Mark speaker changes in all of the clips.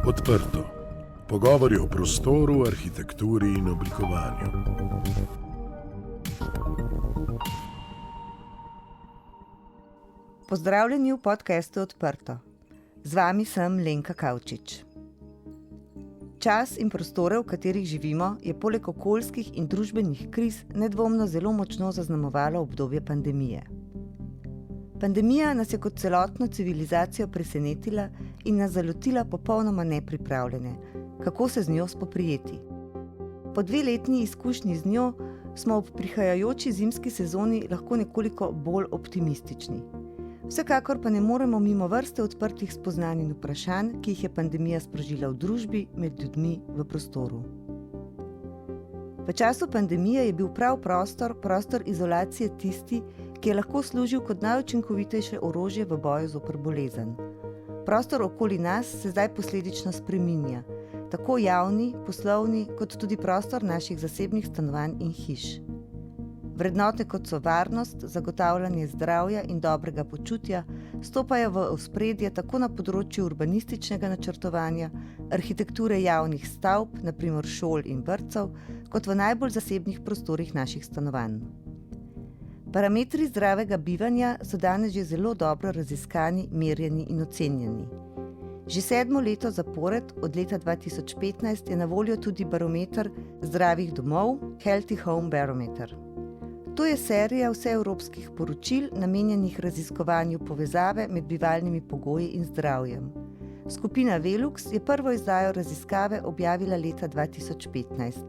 Speaker 1: Odprto. Pogovori o prostoru, arhitekturi in oblikovanju.
Speaker 2: Pozdravljeni v podcastu Odprto. Z vami sem Lenka Kavčič. Čas in prostore, v katerih živimo, je poleg okoljskih in družbenih kriz nedvomno zelo močno zaznamovalo obdobje pandemije. Pandemija nas je kot celotno civilizacijo presenetila in nas zalotila popolnoma nepripravljene, kako se z njo spoprijeti. Po 2-letni izkušnji z njo smo ob prihajajoči zimski sezoni lahko nekoliko bolj optimistični. Vsekakor pa ne moremo mimo vrste odprtih spoznanj in vprašanj, ki jih je pandemija sprožila v družbi, med ljudmi, v prostoru. V času pandemije je bil prav prostor izolacije tisti, ki je lahko služil kot najučinkovitejše orožje v boju zoper bolezen. Prostor okoli nas se zdaj posledično spreminja, tako javni, poslovni, kot tudi prostor naših zasebnih stanovanj in hiš. Vrednote kot so varnost, zagotavljanje zdravja in dobrega počutja stopajo v ospredje tako na področju urbanističnega načrtovanja, arhitekture javnih stavb, na primer šol in vrtcev, kot v najbolj zasebnih prostorih naših stanovanj. Parametri zdravega bivanja so danes že zelo dobro raziskani, merjeni in ocenjeni. Že 7. leto zapored, od leta 2015, je na voljo tudi barometer zdravih domov, Healthy Home Barometer. To je serija vseevropskih poročil, namenjenih raziskovanju povezave med bivalnimi pogoji in zdravjem. Skupina Velux je prvo izdajo raziskave objavila leta 2015.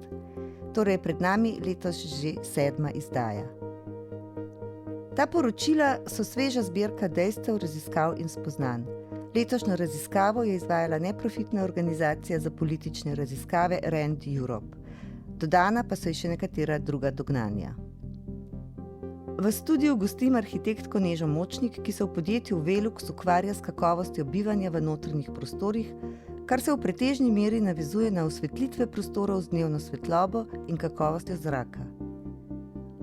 Speaker 2: Torej pred nami letos že 7. izdaja. Ta poročila so sveža zbirka dejstev, raziskav in spoznanj. Letošnjo raziskavo je izvajala neprofitna organizacija za politične raziskave Rand Europe. Dodana pa so še nekatera druga dognanja. V studiu gostim arhitektko Nežo Močnik, ki se v podjetju Velux ukvarja s kakovostjo bivanja v notranjih prostorih, kar se v pretežni meri navezuje na osvetlitve prostorov z dnevno svetlobo in kakovostjo zraka.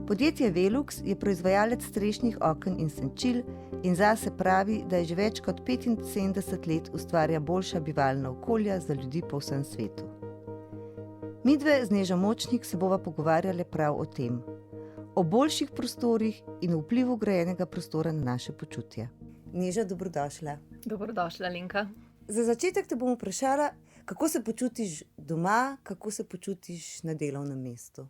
Speaker 2: Podjetje Velux je proizvajalec strešnih oken in senčil in zase pravi, da je že več kot 75 let ustvarja boljša bivalna okolja za ljudi po vsem svetu. Midve z Nežo Močnik se bova pogovarjale prav o tem. O boljših prostorih in vplivu grajenega prostora na naše počutje. Neža, dobrodošla.
Speaker 3: Dobrodošla, Lenka.
Speaker 2: Za začetek te bom vprašala, kako se počutiš doma, kako se počutiš na delovnem mestu?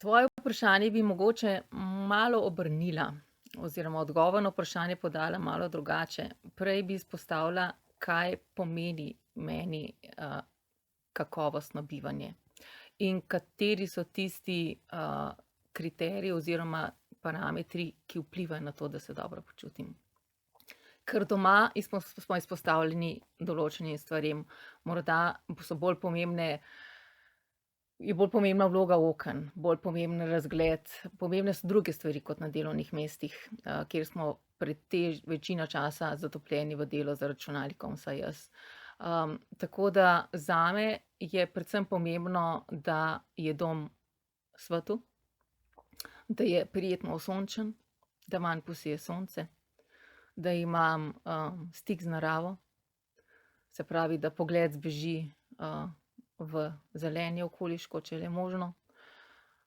Speaker 3: Tvoje vprašanje bi mogoče malo obrnila, oziroma odgovor na vprašanje podala malo drugače. Prej bi izpostavila, kaj pomeni meni kakovostno bivanje in kateri so tisti kriteriji oziroma parametri, ki vplivajo na to, da se dobro počutim. Ker doma smo izpostavljeni določenim stvarem, morda so bolj pomembne, je bolj pomembna vloga oken, bolj pomemben razgled, pomembne so druge stvari kot na delovnih mestih, kjer smo večino časa zatopljeni v delo za računalnikom, vsaj jaz. Tako da zame je predvsem pomembno, da je dom svetel, da je prijetno osončen, da manj posije sonce, da imam stik z naravo, se pravi, da pogled zbeži v zelenje okoliško, če je možno,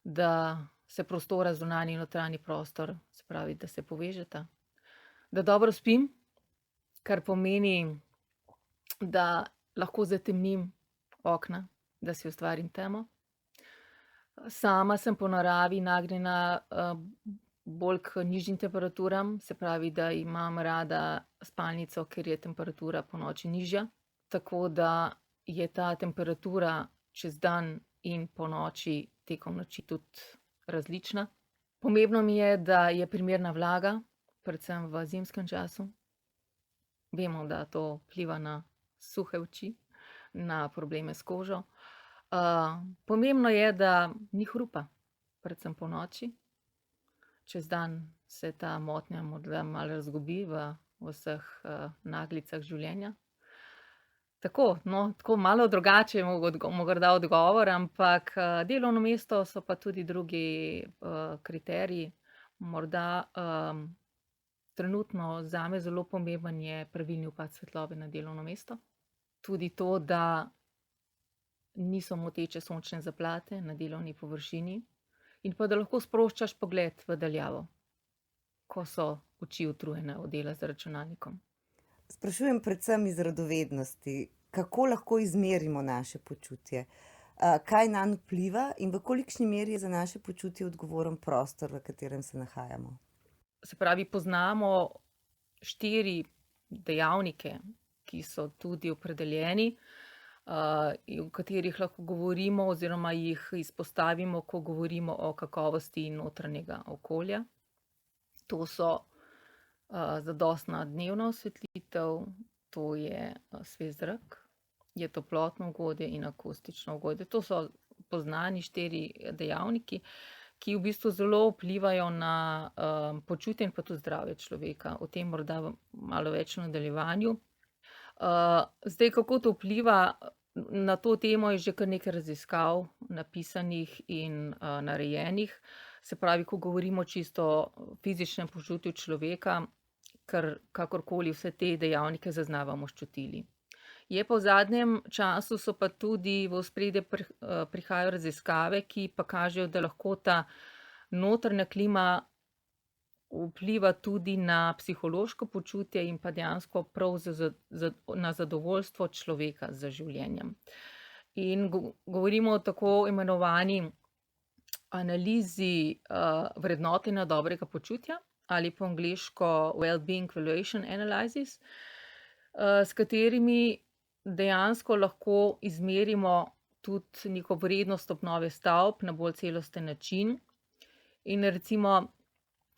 Speaker 3: da se prostora zunanji in notranji prostor, se pravi, da se povežeta, da dobro spim, kar pomeni, da lahko zatemnim okna, da si ustvarim temo. Sama sem po naravi nagnjena bolj k nižjim temperaturam, se pravi, da imam rada spalnico, ker je temperatura ponoči nižja, tako da je ta temperatura čez dan in ponoči tekom noči tudi različna. Pomembno mi je, da je primerna vlaga, predvsem v zimskem času. Vemo, da to vpliva na suhe oči, na probleme s kožo. Pomembno je, da ni hrupa, predvsem po noči. Čez dan se ta motnja morda malo razgubi v vseh naglicah življenja. Tako malo drugače morda odgovor, ampak delovno mesto so pa tudi drugi kriteriji. Morda trenutno zame zelo pomemben je pravilni upad svetlobe na delovno mesto. tudi to, da niso moteče sončne zaplate na delovni površini in pa da lahko sproščaš pogled v daljavo, ko so oči utrujene od dela za računalnikom.
Speaker 2: Sprašujem predvsem iz radovednosti, kako lahko izmerimo naše počutje, kaj nanj vpliva in v kolikšni meri je za naše počutje odgovoren prostor, v katerem se nahajamo.
Speaker 3: Se pravi, poznamo 4 dejavnike, ki so tudi opredeljeni, o katerih lahko govorimo oziroma jih izpostavimo, ko govorimo o kakovosti notranjega okolja. To so zadostna dnevna osvetlitev, to je svež zrak, je toplotno ugodje in akustično ugodje. To so poznani 4 dejavniki, ki v bistvu zelo vplivajo na počutje in pa tudi zdravje človeka. O tem morda malo več v nadaljevanju. Zdaj, kako to vpliva, na to temo je že kar nekaj raziskav napisanih in narejenih. Se pravi, ko govorimo čisto o fizičnem počutju človeka, kakorkoli vse te dejavnike zaznavamo s čutili. Je pa v zadnjem času so pa tudi v ospredje prihajajo raziskave, ki pa kažejo, da lahko ta notranja klima vpliva tudi na psihološko počutje in pa dejansko prav na zadovoljstvo človeka z življenjem. In govorimo o tako imenovani analizi vrednotenja dobrega počutja ali po angleško well-being valuation analysis, s katerimi dejansko lahko izmerimo tudi neko vrednost obnove stavb na bolj celosten način. In recimo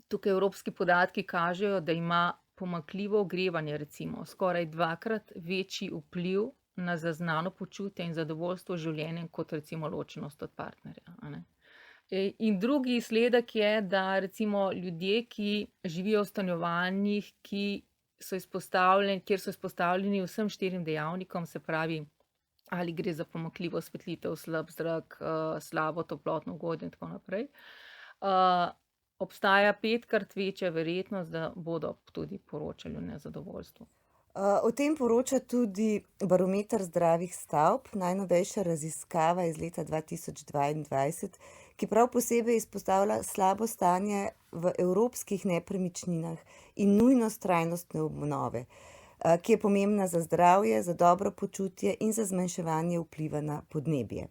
Speaker 3: tukaj evropski podatki kažejo, da ima pomanjkljivo ogrevanje recimo skoraj 2-krat večji vpliv na zaznano počutje in zadovoljstvo z življenjem kot recimo ločenost od partnerja, a ne. In drugi izsledek je, da recimo ljudje, ki živijo v stanovanjih, kjer so izpostavljeni vsem 4 dejavnikom, se pravi, ali gre za pomanjkljivo osvetlitev, slab zrak, slabo toplotno ugodje in tako naprej, obstaja 5-krat večja verjetnost, da bodo tudi poročali o nezadovoljstvu.
Speaker 2: O tem poroča tudi Barometer zdravih stavb, najnovejša raziskava iz leta 2022, ki prav posebej izpostavlja slabo stanje v evropskih nepremičninah in nujnost trajnostne obnove, ki je pomembna za zdravje, za dobro počutje in za zmanjševanje vpliva na podnebje.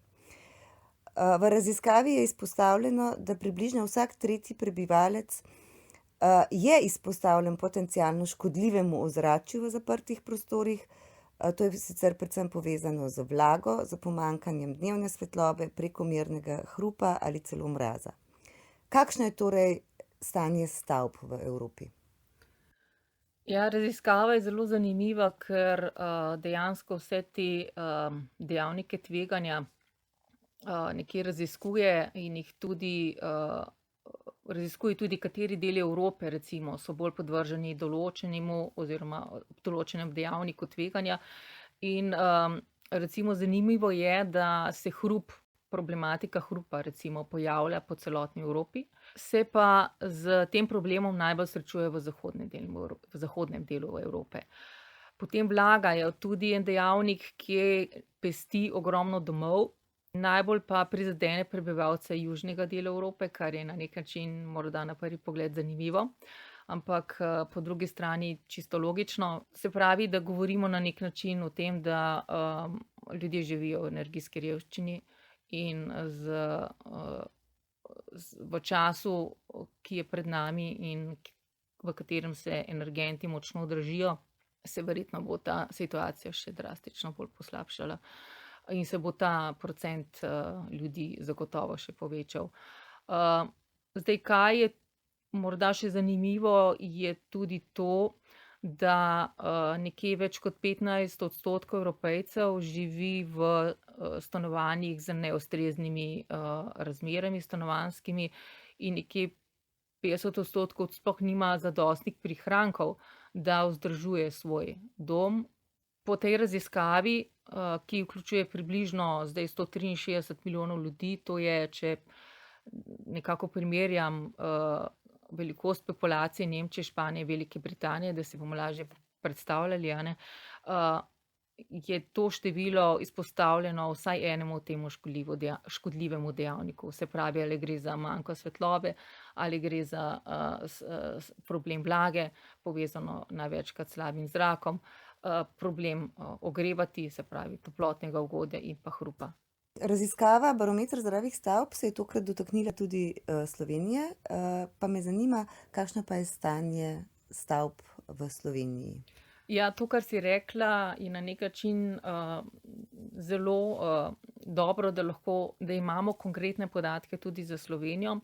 Speaker 2: V raziskavi je izpostavljeno, da približno vsak 3. prebivalec je izpostavljen potencialno škodljivemu ozračju v zaprtih prostorih. To je sicer predvsem povezano z vlago, z pomanjkanjem dnevne svetlobe, prekomernega hrupa ali celo mraza. Kakšno je torej stanje stavb v Evropi?
Speaker 3: Ja, raziskava je zelo zanimiva, ker dejansko vse te dejavnike tveganja nekje raziskuje in jih tudi raziskuje tudi, kateri deli Evrope recimo so bolj podvrženi določenemu oziroma določenem dejavniku tveganja. In recimo zanimivo je, da se problematika hrupa recimo pojavlja po celotni Evropi, se pa z tem problemom najbolj srečuje v zahodnem delu Evrope. Potem vlaga je tudi en dejavnik, ki pesti ogromno domov, najbolj pa prizadene prebivalce južnega dela Evrope, kar je na nek način morda na prvi pogled zanimivo, ampak po drugi strani čisto logično. Se pravi, da govorimo na nek način o tem, da ljudje živijo v energijski revščini in v času, ki je pred nami in v katerem se energenti močno dražijo, se verjetno bo ta situacija še drastično bolj poslabšala. In se bo ta procent ljudi zagotovo še povečal. Zdaj, kaj je morda še zanimivo, je tudi to, da nekje več kot 15% Evropejcev živi v stanovanjih z neustreznimi razmerami stanovanjskimi in nekje 50% sploh nima zadostnih prihrankov, da vzdržuje svoj dom. Po tej raziskavi, ki vključuje približno zdaj 163 milijonov ljudi, to je, če nekako primerjam velikost populacije Nemčije, Španije, Velike Britanije, da si bomo lažje predstavljali, a ne, je to število izpostavljeno vsaj enemu temu škodljivemu dejavniku. Se pravi, ali gre za manjko svetlobe, ali gre za problem vlage, povezano največkrat s slabim zrakom, problem ogrevati, se pravi toplotnega ugodja in pa hrupa.
Speaker 2: Raziskava Barometer zdravih stavb se je tokrat dotaknila tudi Slovenije, pa me zanima, kakšno pa je stanje stavb v Sloveniji.
Speaker 3: Ja, to, kar si rekla, je na nek način zelo dobro, da imamo konkretne podatke tudi za Slovenijo,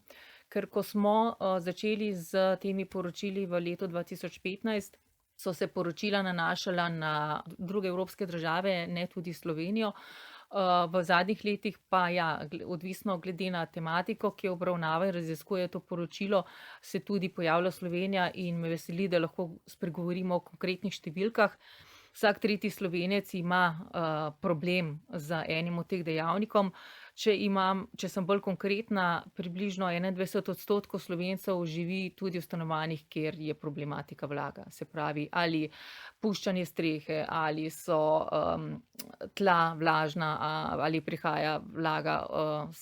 Speaker 3: ker ko smo začeli z temi poročili v letu 2015, so se poročila nanašala na druge evropske države, ne tudi Slovenijo. V zadnjih letih pa ja, odvisno glede na tematiko, ki jo obravnava in raziskuje to poročilo, se tudi pojavlja Slovenija in me veseli, da lahko spregovorimo o konkretnih številkah. Vsak tretji Slovenec ima problem z enim od teh dejavnikov. Če sem bolj konkretna, približno 21% Slovencev živi tudi v stanovanjih, kjer je problematika vlaga. Se pravi, ali puščanje strehe, ali so tla vlažna, ali prihaja vlaga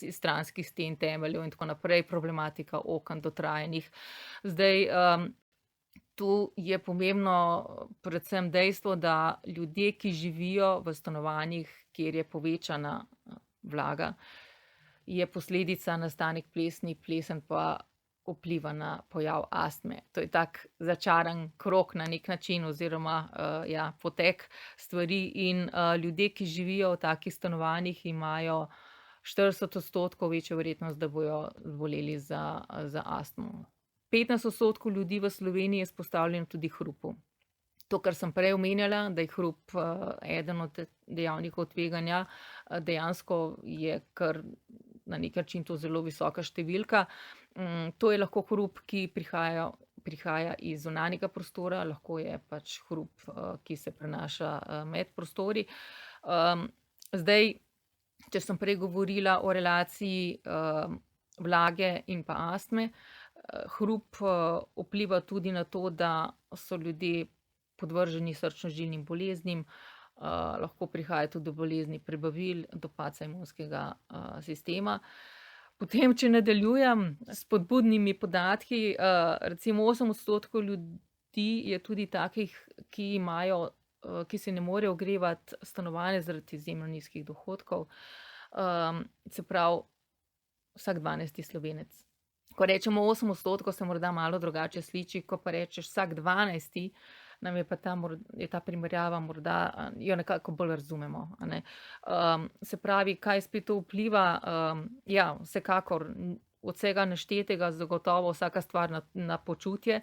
Speaker 3: iz stranskih sten, temeljev in tako naprej, problematika oken dotrajanih. Zdaj, tu je pomembno predvsem dejstvo, da ljudje, ki živijo v stanovanjih, kjer je povečana vlaga, je posledica nastanek plesen pa vpliva na pojav astme. To je tak začaran krog na nek način oziroma potek stvari in ljudje, ki živijo v takih stanovanjih, imajo 40% večjo verjetnost, da bojo zboleli za astmo. 15% ljudi v Sloveniji je izpostavljeno tudi hrupu. To, kar sem prej omenjala, da je hrup eden od dejavnikov tveganja, dejansko je kar na nek način to zelo visoka številka. To je lahko hrup, ki prihaja iz zunanjega prostora, lahko je pač hrup, ki se prenaša med prostori. Zdaj, če sem prej govorila o relaciji vlage in pa astme, hrup vpliva tudi na to, da so ljudje podvrženi srčno-žilnim boleznim, lahko prihaja tudi do bolezni prebavil, do padca imunskega sistema. Potem, če nadaljujem s spodbudnimi podatki, recimo 8% ljudi je tudi takih, ki se ne morejo ogrevati stanovanja zaradi izjemno nizkih dohodkov. Se pravi, vsak 12. Slovenec. Ko rečemo 8%, se morda malo drugače sliši, ko pa rečeš vsak 12., nam je pa ta primerjava morda, jo nekako bolj razumemo, a ne. Se pravi, kaj spet to vpliva? Ja, vsekakor od vsega naštetega zagotovo vsaka stvar na počutje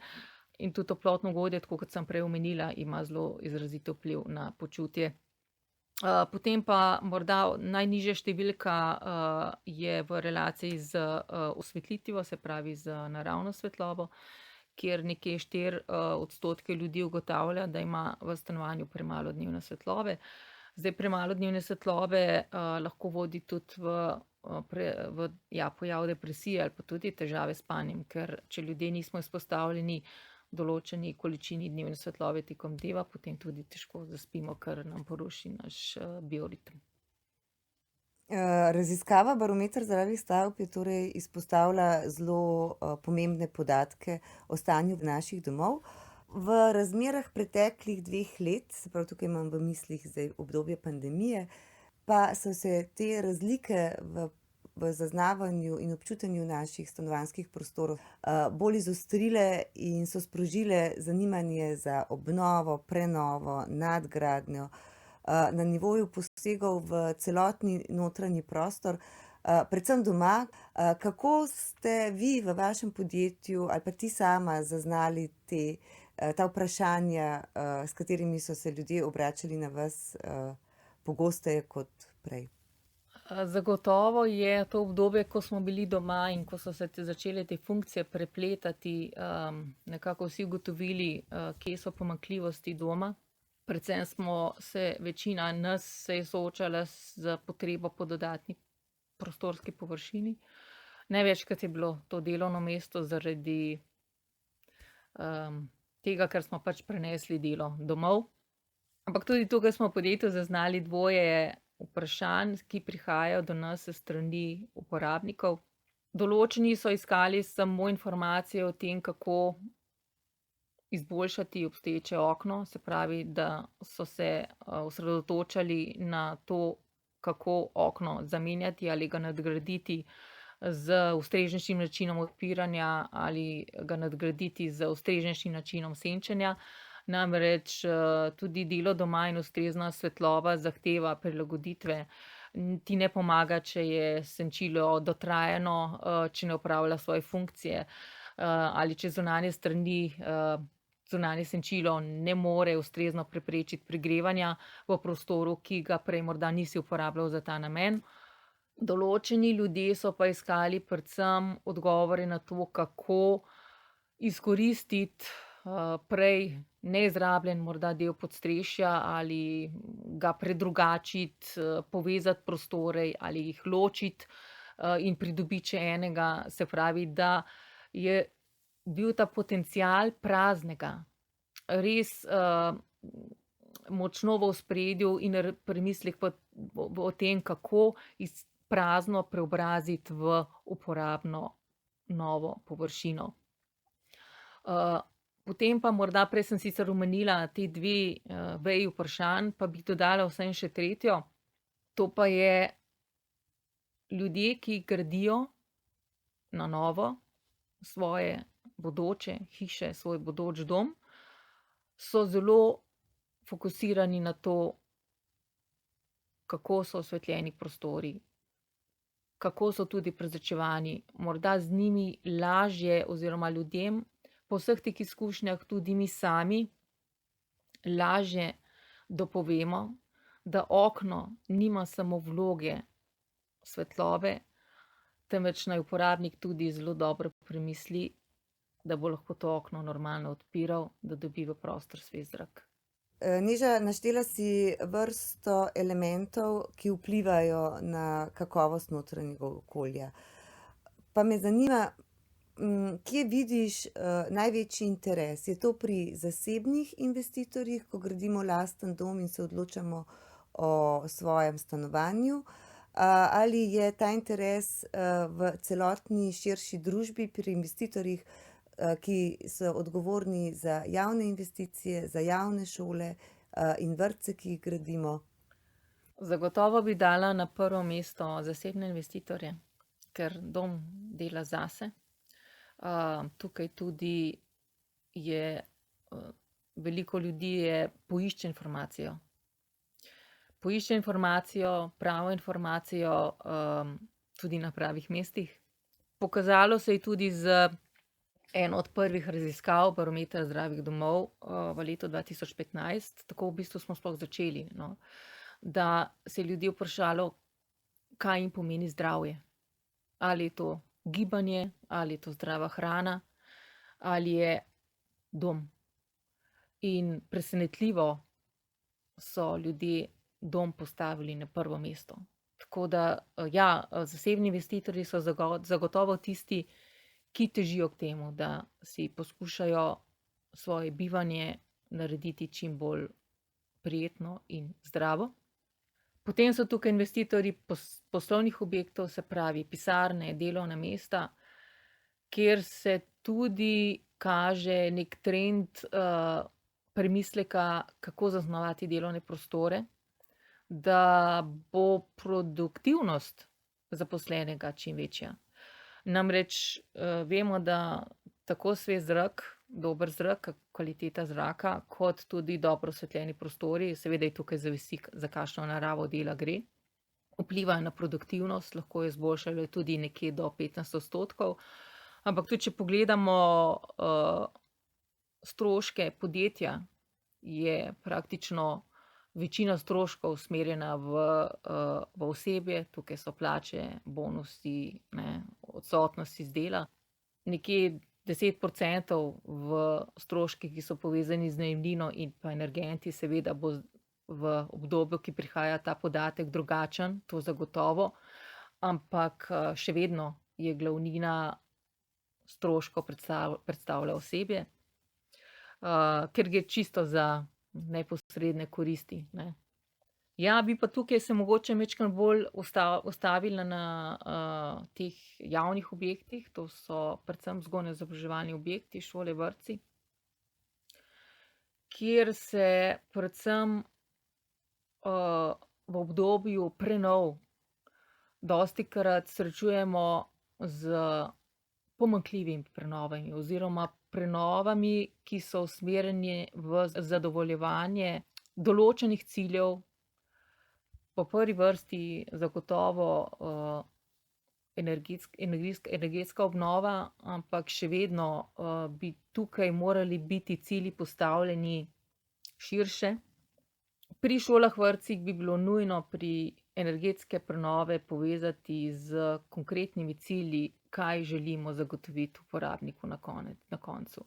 Speaker 3: in tudi toplotno ugodje, tako kot sem prej omenila, ima zelo izrazito vpliv na počutje. Potem pa morda najnižja številka je v relaciji z osvetlitvijo, se pravi z naravno svetlobo, kjer nekje 4% ljudi ugotavlja, da ima v stanovanju premalo dnevne svetlobe. Zdaj, premalo dnevne svetlobe lahko vodi tudi v pojav depresije ali pa tudi težave s spanjem, ker če ljudje nismo izpostavljeni določeni količini dnevne svetlobe tekom dneva, potem tudi težko zaspimo, ker nam poruši naš bioritem.
Speaker 2: Raziskava Barometer zdravih stavb je torej izpostavila zelo pomembne podatke o stanju naših domov. V razmerah preteklih 2 let, se pravi tukaj imam v mislih zdaj obdobje pandemije, pa so se te razlike v zaznavanju in občutenju naših stanovanjskih prostorov bolj izostrile in so sprožile zanimanje za obnovo, prenovo, nadgradnjo, na nivoju posegov v celotni notranji prostor, predvsem doma. Kako ste vi v vašem podjetju ali pa ti sama zaznali ta vprašanja, s katerimi so se ljudje obračali na vas pogosteje kot prej?
Speaker 3: Zagotovo je to obdobje, ko smo bili doma in ko so se začele te funkcije prepletati, nekako vsi ugotovili, kje so pomanjkljivosti doma. Predvsem večina nas se je soočala z potrebo po dodatni prostorski površini. Največkrat je bilo to delovno mesto zaradi tega, ker smo pač prenesli delo domov. Ampak tudi tukaj smo v podjetju zaznali dvoje vprašanj, ki prihajajo do nas s strani uporabnikov. Določeni so iskali samo informacije o tem, kako izboljšati obstoječe okno, se pravi, da so se osredotočali na to, kako okno zamenjati ali ga nadgraditi z ustreznejšim načinom odpiranja ali ga nadgraditi z ustreznejšim načinom senčenja. Namreč tudi delo doma in ustrezna svetloba zahteva prilagoditve. Ti ne pomaga, če je senčilo dotrajano, če ne opravlja svoje funkcije, ali če zunanje strani, zunanje senčilo ne more ustrezno preprečiti pregrevanja v prostoru, ki ga prej morda nisi uporabljal za ta namen. Določeni ljudje so pa iskali predvsem odgovore na to, kako izkoristiti prej neizrabljen morda del podstrešja ali ga predrugačiti, povezati prostore ali jih ločiti in pridobiti še enega. Se pravi, da je bil ta potencial praznega res močno v ospredju in premislek o tem, kako iz prazno preobraziti v uporabno novo površino. Potem pa morda, prej sem sicer omenila ti dve veji vprašanj, pa bi dodala vseeno še tretjo. To pa je ljudje, ki gradijo na novo svoje bodoče hiše, svoj bodoč dom, so zelo fokusirani na to, kako so osvetljeni prostori, kako so tudi prezračevani. Morda z njimi lažje oziroma ljudem po vseh teh izkušnjah tudi mi sami lažje dopovemo, da okno nima samo vloge svetlobe, temveč naj uporabnik tudi zelo dobro premisli, da bo lahko to okno normalno odpiral, da dobi v prostor svež zrak.
Speaker 2: Neža, naštela si vrsto elementov, ki vplivajo na kakovost notranjega okolja. Pa me zanima, kje vidiš največji interes? Je to pri zasebnih investitorjih, ko gradimo lasten dom in se odločamo o svojem stanovanju, ali je ta interes v celotni širši družbi pri investitorjih, ki so odgovorni za javne investicije, za javne šole in vrtce, ki jih gradimo?
Speaker 3: Zagotovo bi dala na prvo mesto zasebne investitorje, ker dom dela zase. Tukaj tudi je veliko ljudi poišče informacijo. Poišče informacijo, pravo informacijo tudi na pravih mestih. Pokazalo se je tudi z eno od prvih raziskav Barometra zdravih domov v letu 2015, tako v bistvu smo sploh začeli, no, da se je ljudi vprašalo, kaj jim pomeni zdravje. Ali je to gibanje, ali je to zdrava hrana, ali je dom. In presenetljivo so ljudje dom postavili na prvo mesto. Tako da, ja, zasebni investitorji so zagotovo tisti, ki težijo k temu, da si poskušajo svoje bivanje narediti čim bolj prijetno in zdravo. Potem so tukaj investitorji poslovnih objektov, se pravi pisarne, delovna mesta, kjer se tudi kaže nek trend premisleka, kako zaznamovati delovne prostore, da bo produktivnost zaposlenega čim večja. Namreč vemo, da tako svež zrak, dober zrak, kvaliteta zraka, kot tudi dobro osvetljeni prostori, seveda je tukaj zavisi, za kakšno naravo dela gre, vplivajo na produktivnost, lahko jo izboljšajo tudi nekje do 15%. Ampak tudi, če pogledamo stroške podjetja, je praktično večina stroškov usmerjena v osebje, tukaj so plače, bonusi, odsotnosti z dela. Nekje 10% v stroških, ki so povezani z najemnino in pa energenti, seveda bo v obdobju, ki prihaja, ta podatek drugačen, to zagotovo, ampak še vedno je glavnina stroškov predstavlja osebje, ker gre čisto za neposredne koristi, ne. Ja, bi pa tukaj se mogoče majčkeno bolj ustavila na teh javnih objektih, to so predvsem vzgojno-izobraževalni objekti, šole, vrtci, kjer se predvsem v obdobju prenov dostikrat srečujemo z pomanjkljivimi prenovami oziroma prenovami, ki so usmerjeni v zadovoljevanje določenih ciljev. Po prvi vrsti zagotovo energetska obnova, ampak še vedno bi tukaj morali biti cilji postavljeni širše. Pri šolah, vrtcih bi bilo nujno pri energetske prenove povezati z konkretnimi cilji, kaj želimo zagotoviti uporabniku na koncu.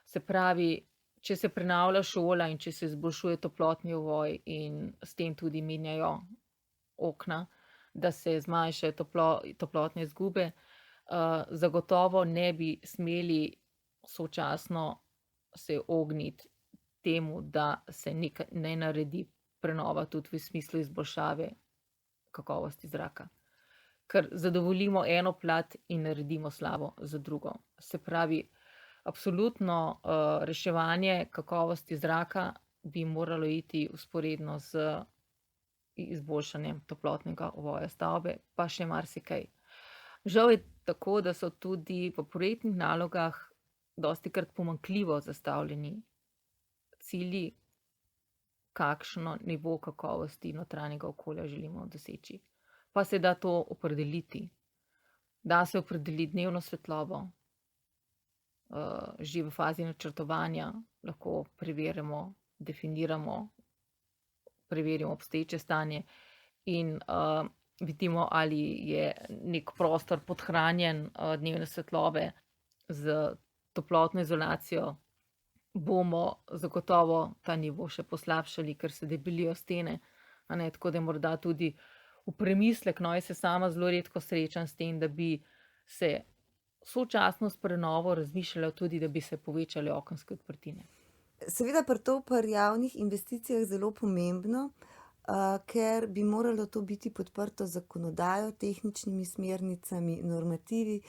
Speaker 3: Se pravi, če se prenavlja šola in če se izboljšuje toplotni ovoj in s tem tudi menjajo okna, da se zmanjšajo toplotne izgube, zagotovo ne bi smeli sočasno se ogniti temu, da se ne naredi prenova tudi v smislu izboljšave kakovosti zraka. Ker zadovoljimo eno plat in naredimo slabo za drugo. Se pravi, absolutno reševanje kakovosti zraka bi moralo iti vzporedno z izboljšanjem toplotnega ovoja stavbe, pa še marsikaj. Žal je tako, da so tudi v projektnih nalogah dostikrat pomanjkljivo zastavljeni cilji, kakšno nivo kakovosti notranjega okolja želimo doseči. Pa se da to opredeliti. Da se opredeli dnevno svetlobo, že v fazi načrtovanja lahko preverimo, definiramo, preverimo obstoječe stanje in vidimo, ali je nek prostor podhranjen dnevne svetlobe z toplotno izolacijo, bomo zagotovo ta nivo še poslabšali, ker se debelijo stene, a ne, tako da morda tudi v premislek, no, jaz se sama zelo redko srečam s tem, da bi se sočasno s prenovo razmišljalo tudi, da bi se povečale okenske odprtine.
Speaker 2: Seveda pa to pri javnih investicijah zelo pomembno, ker bi moralo to biti podprto z zakonodajo, tehničnimi smernicami, normativi,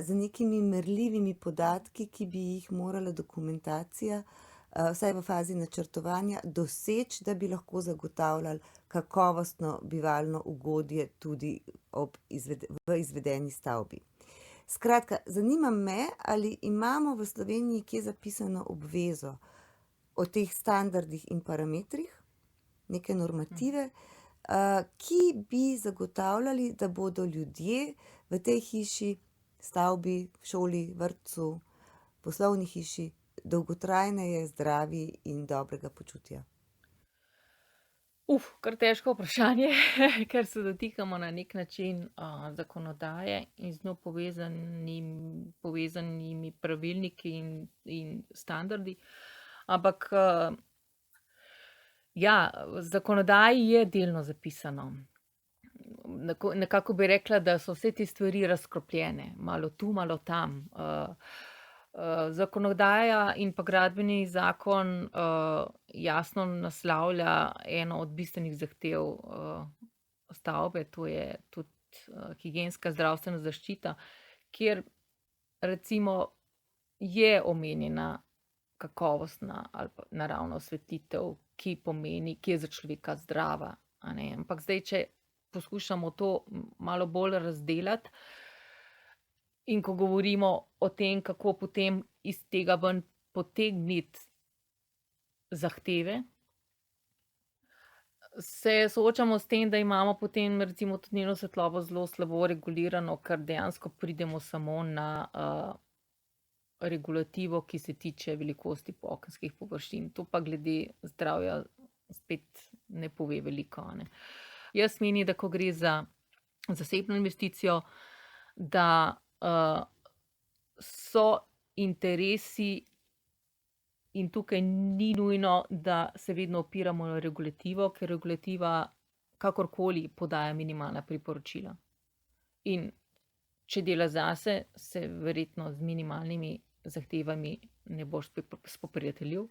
Speaker 2: z nekimi merljivimi podatki, ki bi jih morala dokumentacija, vsaj v fazi načrtovanja, doseči, da bi lahko zagotavljali kakovostno bivalno ugodje tudi v izvedeni stavbi. Skratka, zanima me, ali imamo v Sloveniji kje zapisano obvezo o teh standardih in parametrih, neke normative, ki bi zagotavljali, da bodo ljudje v tej hiši, stavbi, šoli, vrtcu, poslovni hiši dolgotrajneje zdravi in dobrega počutja.
Speaker 3: Kar težko vprašanje, ker se dotikamo na nek način zakonodaje in z njo povezanimi pravilniki in standardi. Ampak ja, v zakonodaji je delno zapisano. Nekako bi rekla, da so vse te stvari razkropljene, malo tu, malo tam. Zakonodaja in pa gradbeni zakon jasno naslavlja eno od bistvenih zahtev stavbe, to je tudi higienska zdravstvena zaščita, kjer recimo je omenjena kakovostna ali pa naravna osvetlitev, ki je za človeka zdrava, a ne. Ampak zdaj, če poskušamo to malo bolj razdelati, in ko govorimo o tem, kako potem iz tega ven potegniti zahteve, se soočamo s tem, da imamo potem recimo tudi dnevno svetlobo zelo slabo regulirano, ker dejansko pridemo samo na regulativo, ki se tiče velikosti okenskih površin. To pa glede zdravja spet ne pove veliko, ne. Jaz menim, da ko gre za zasebno investicijo, da so interesi in tukaj ni nujno, da se vedno opiramo na regulativo, ker regulativa kakorkoli podaja minimalna priporočila. In če dela zase, se verjetno z minimalnimi zahtevami ne boš spoprijateljil.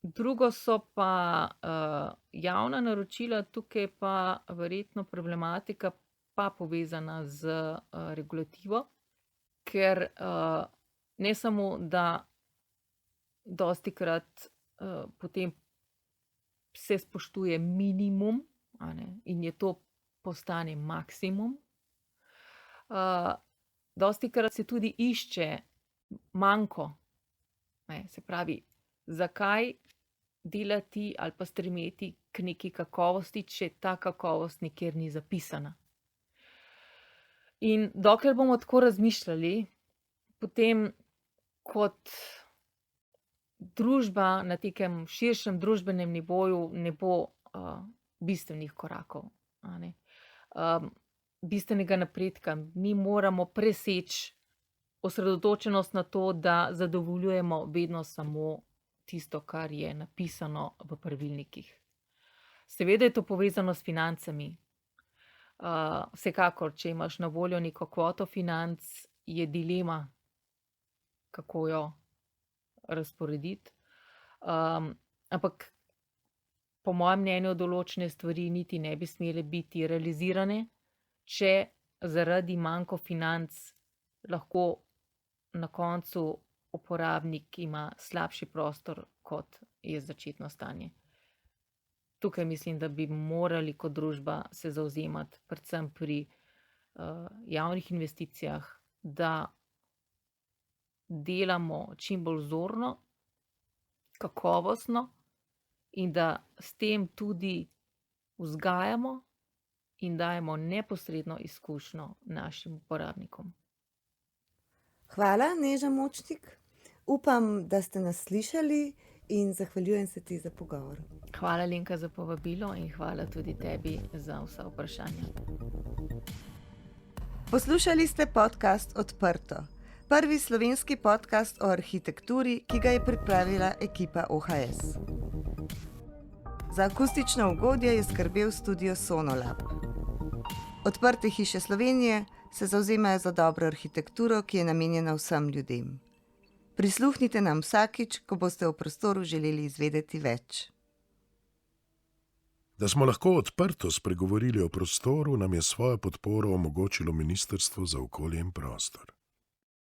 Speaker 3: Drugo so pa javna naročila, tukaj pa verjetno problematika pa povezana z regulativo, ker ne samo, da dostikrat potem se spoštuje minimum, a ne, in je to postane maksimum. Dostikrat se tudi išče manko, ne, se pravi, zakaj delati ali pa stremeti k neki kakovosti, če ta kakovost nikjer ni zapisana. In dokler bomo tako razmišljali, potem kot družba na takem širšem družbenem nivoju ne bo bistvenih korakov, a ne. Bistvenega napredka. Mi moramo preseči osredotočenost na to, da zadovoljujemo vedno samo tisto, kar je napisano v pravilnikih. Seveda je to povezano s financami. Vsekakor, če imaš na voljo neko kvoto financ, je dilema, kako jo razporediti. Ampak po mojem mnenju določene stvari niti ne bi smele biti realizirane, če zaradi manko financ lahko na koncu uporabnik ima slabši prostor, kot je začetno stanje. Tukaj mislim, da bi morali kot družba se zavzemati predvsem pri javnih investicijah, da delamo čim bolj vzorno, kakovostno in da s tem tudi vzgajamo in dajemo neposredno izkušnjo našim uporabnikom.
Speaker 2: Hvala, Neža Močnik. Upam, da ste nas slišali in zahvaljujem se ti za pogovor.
Speaker 3: Hvala, Lenka, za povabilo in hvala tudi tebi za vsa vprašanja.
Speaker 2: Poslušali ste podcast Odprto. Prvi slovenski podcast o arhitekturi, ki ga je pripravila ekipa OHS. Za akustično ugodje je skrbel studio Sonolab. Odprte hiše Slovenije se zavzemajo za dobro arhitekturo, ki je namenjena vsem ljudem. Prisluhnite nam vsakič, ko boste o prostoru želeli izvedeti več.
Speaker 1: Da smo lahko odprto spregovorili o prostoru, nam je svojo podporo omogočilo Ministrstvo za okolje in prostor.